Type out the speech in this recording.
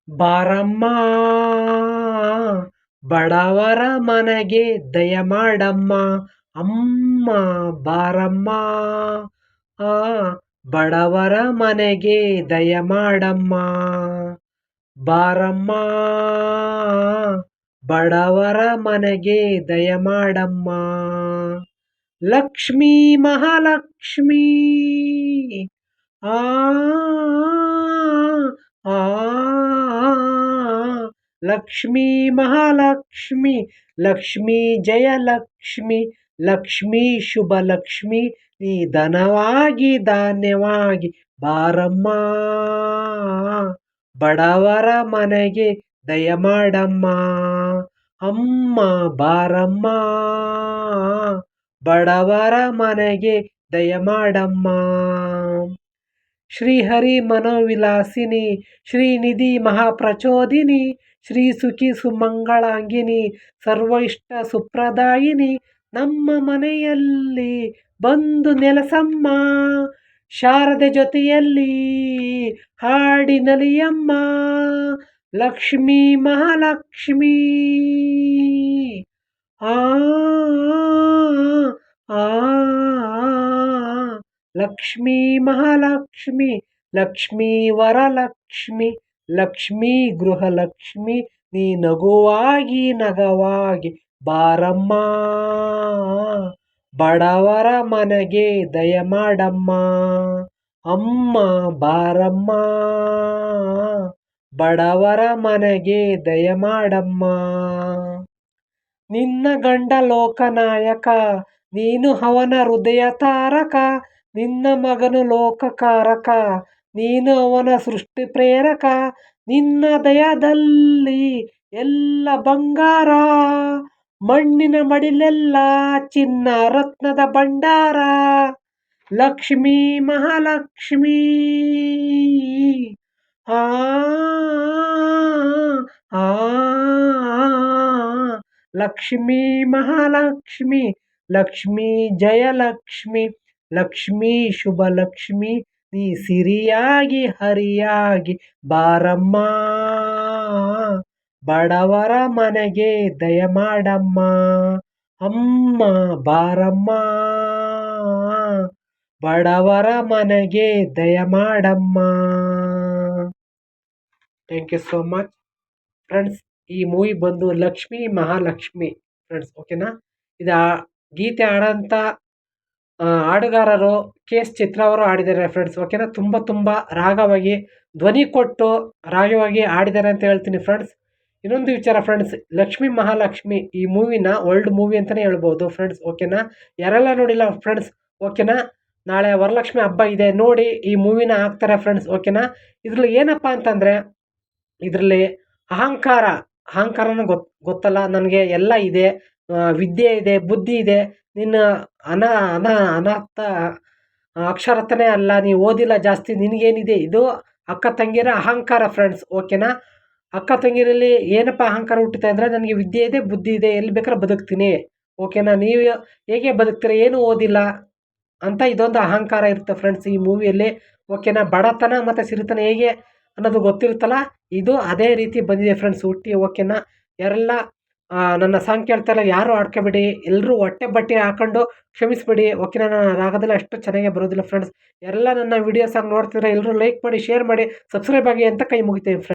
ಬಾರಮ್ಮ ಬಡವರ ಮನೆಗೆ ದಯ ಮಾಡಮ್ಮ ಅಮ್ಮ ಬಾರಮ್ಮ ಆ ಬಡವರ ಮನೆಗೆ ದಯ ಮಾಡಮ್ಮ ಬಾರಮ್ಮ ಬಡವರ ಮನೆಗೆ ದಯ ಮಾಡಮ್ಮ ಲಕ್ಷ್ಮೀ ಮಹಾಲಕ್ಷ್ಮೀ ಆ ಆ ಲಕ್ಷ್ಮೀ ಮಹಾಲಕ್ಷ್ಮಿ ಲಕ್ಷ್ಮೀ ಜಯಲಕ್ಷ್ಮಿ ಲಕ್ಷ್ಮೀ ಶುಭ ಲಕ್ಷ್ಮಿ ನೀ ಧನವಾಗಿ ಧಾನ್ಯವಾಗಿ ಬಾರಮ್ಮ ಬಡವರ ಮನೆಗೆ ದಯ ಮಾಡಮ್ಮ ಅಮ್ಮ ಬಾರಮ್ಮ ಬಡವರ ಮನೆಗೆ ದಯ ಮಾಡಮ್ಮ ಶ್ರೀಹರಿ ಮನೋವಿಲಾಸಿನಿ ಶ್ರೀನಿಧಿ ಮಹಾಪ್ರಚೋದಿನಿ ಶ್ರೀ ಸುಖಿ ಸುಮಂಗಳಾಂಗಿನಿ ಸರ್ವ ಇಷ್ಟ ಸುಪ್ರದಾಯಿನಿ ನಮ್ಮ ಮನೆಯಲ್ಲಿ ಬಂದು ನೆಲಸಮ್ಮ ಶಾರದೆ ಜೊತೆಯಲ್ಲಿ ಹಾಡಿನಲಿಯಮ್ಮ ಲಕ್ಷ್ಮೀ ಮಹಾಲಕ್ಷ್ಮೀ ಆ ಆ ಲಕ್ಷ್ಮೀ ಮಹಾಲಕ್ಷ್ಮಿ ಲಕ್ಷ್ಮೀ ವರಲಕ್ಷ್ಮಿ ಲಕ್ಷ್ಮೀ ಗೃಹಲಕ್ಷ್ಮಿ ನೀ ನಗುವಾಗಿ ನಗವಾಗಿ ಬಾರಮ್ಮ ಬಡವರ ಮನೆಗೆ ದಯ ಮಾಡಮ್ಮ ಅಮ್ಮ ಬಾರಮ್ಮ ಬಡವರ ಮನೆಗೆ ದಯ ಮಾಡಮ್ಮ ನಿನ್ನ ಗಂಡ ಲೋಕನಾಯಕ ನೀನು ಅವನ ಹೃದಯ ತಾರಕ ನಿನ್ನ ಮಗನು ಲೋಕಕಾರಕ ನೀನು ಅವನ ಸೃಷ್ಟಿ ಪ್ರೇರಕ ನಿನ್ನ ದಯದಲ್ಲಿ ಎಲ್ಲ ಬಂಗಾರ ಮಣ್ಣಿನ ಮಡಿಲೆಲ್ಲ ಚಿನ್ನ ರತ್ನದ ಭಂಡಾರ ಲಕ್ಷ್ಮೀ ಮಹಾಲಕ್ಷ್ಮೀ ಆ ಆ ಲಕ್ಷ್ಮೀ ಮಹಾಲಕ್ಷ್ಮಿ ಲಕ್ಷ್ಮೀ ಜಯಲಕ್ಷ್ಮಿ ಲಕ್ಷ್ಮೀ ಶುಭ ಲಕ್ಷ್ಮಿ ನೀ ಸಿರಿಯಾಗಿ ಹರಿಯಾಗಿ ಬಾರಮ್ಮ ಬಡವರ ಮನೆಗೆ ದಯ ಮಾಡಮ್ಮ ಅಮ್ಮ ಬಾರಮ್ಮ ಬಡವರ ಮನೆಗೆ ದಯ ಮಾಡಮ್ಮ thank you so much friends. ಈ ಮೂವಿ ಬಂದು ಲಕ್ಷ್ಮೀ ಮಹಾಲಕ್ಷ್ಮಿ ಫ್ರೆಂಡ್ಸ್, ಓಕೆನಾ. ಇದು ಗೀತೆ ಆಡೋಂಥ ಹಾಡುಗಾರರು ಕೆ.ಎಸ್. ಚಿತ್ರ ಅವರು ಆಡಿದ್ದಾರೆ ಫ್ರೆಂಡ್ಸ್, ಓಕೆನಾ. ತುಂಬ ರಾಗವಾಗಿ ಧ್ವನಿ ಕೊಟ್ಟು ರಾಗವಾಗಿ ಆಡಿದ್ದಾರೆ ಅಂತ ಹೇಳ್ತೀನಿ ಫ್ರೆಂಡ್ಸ್. ಇನ್ನೊಂದು ವಿಚಾರ ಫ್ರೆಂಡ್ಸ್, ಲಕ್ಷ್ಮೀ ಮಹಾಲಕ್ಷ್ಮಿ ಈ ಮೂವಿನ ವರ್ಲ್ಡ್ ಮೂವಿ ಅಂತಲೇ ಹೇಳ್ಬೋದು ಫ್ರೆಂಡ್ಸ್, ಓಕೆನಾ. ಯಾರೆಲ್ಲ ನೋಡಿಲ್ಲ ಫ್ರೆಂಡ್ಸ್, ಓಕೆನಾ, ನಾಳೆ ವರಲಕ್ಷ್ಮಿ ಹಬ್ಬ ಇದೆ, ನೋಡಿ ಈ ಮೂವಿನ ಹಾಕ್ತಾರೆ ಫ್ರೆಂಡ್ಸ್, ಓಕೆನಾ. ಇದ್ರಲ್ಲಿ ಏನಪ್ಪ ಅಂತಂದರೆ, ಇದರಲ್ಲಿ ಅಹಂಕಾರನೂ ಗೊತ್ತಲ್ಲ ನನಗೆ, ಎಲ್ಲ ಇದೆ, ವಿದ್ಯೆ ಇದೆ, ಬುದ್ಧಿ ಇದೆ, ನಿನ್ನ ಅನಾಥ ಅಕ್ಷರತನೇ ಅಲ್ಲ, ನೀವು ಓದಿಲ್ಲ ಜಾಸ್ತಿ, ನಿನಗೇನಿದೆ, ಇದು ಅಕ್ಕ ತಂಗಿಯರ ಅಹಂಕಾರ ಫ್ರೆಂಡ್ಸ್, ಓಕೆನಾ. ಅಕ್ಕ ತಂಗಿಯರಲ್ಲಿ ಏನಪ್ಪ ಅಹಂಕಾರ ಹುಟ್ಟುತ್ತೆ ಅಂದರೆ, ನನಗೆ ವಿದ್ಯೆ ಇದೆ, ಬುದ್ಧಿ ಇದೆ, ಎಲ್ಲಿ ಬೇಕಾದ್ರೆ ಬದುಕ್ತೀನಿ, ಓಕೆನಾ. ನೀವು ಹೇಗೆ ಬದುಕ್ತೀರ, ಏನೂ ಓದಿಲ್ಲ ಅಂತ ಇದೊಂದು ಅಹಂಕಾರ ಇರುತ್ತೆ ಫ್ರೆಂಡ್ಸ್ ಈ ಮೂವಿಯಲ್ಲಿ, ಓಕೆನಾ. ಬಡತನ ಮತ್ತು ಸಿರಿತನ ಹೇಗೆ ಅನ್ನೋದು ಗೊತ್ತಿರುತ್ತಲ್ಲ, ಇದು ಅದೇ ರೀತಿ ಬಂದಿದೆ ಫ್ರೆಂಡ್ಸ್ ಹುಟ್ಟಿ, ಓಕೆನಾ. ಯಾರೆಲ್ಲ ನನ್ನ ಸಾಂಗ್ ಕೇಳ್ತಾರಲ್ಲ, ಯಾರು ಆಡ್ಕೊಬೇಡಿ, ಎಲ್ಲರೂ ಹೊಟ್ಟೆ ಬಟ್ಟೆ ಹಾಕೊಂಡು ಕ್ಷಮಿಸ್ಬೇಡಿ, ಓಕೆನಾ. ನನ್ನ ರಾಗದಲ್ಲಿ ಅಷ್ಟು ಚೆನ್ನಾಗೇ ಬರೋದಿಲ್ಲ ಫ್ರೆಂಡ್ಸ್. ಎಲ್ಲ ನನ್ನ ವೀಡಿಯೋಸ್ ಆಗಿ ನೋಡ್ತಿದ್ರೆ ಎಲ್ಲರೂ ಲೈಕ್ ಮಾಡಿ, ಶೇರ್ ಮಾಡಿ, ಸಬ್ಸ್ಕ್ರೈಬ್ ಆಗಿ ಅಂತ ಕೈ ಮುಗಿತೀನಿ ಫ್ರೆಂಡ್ಸ್.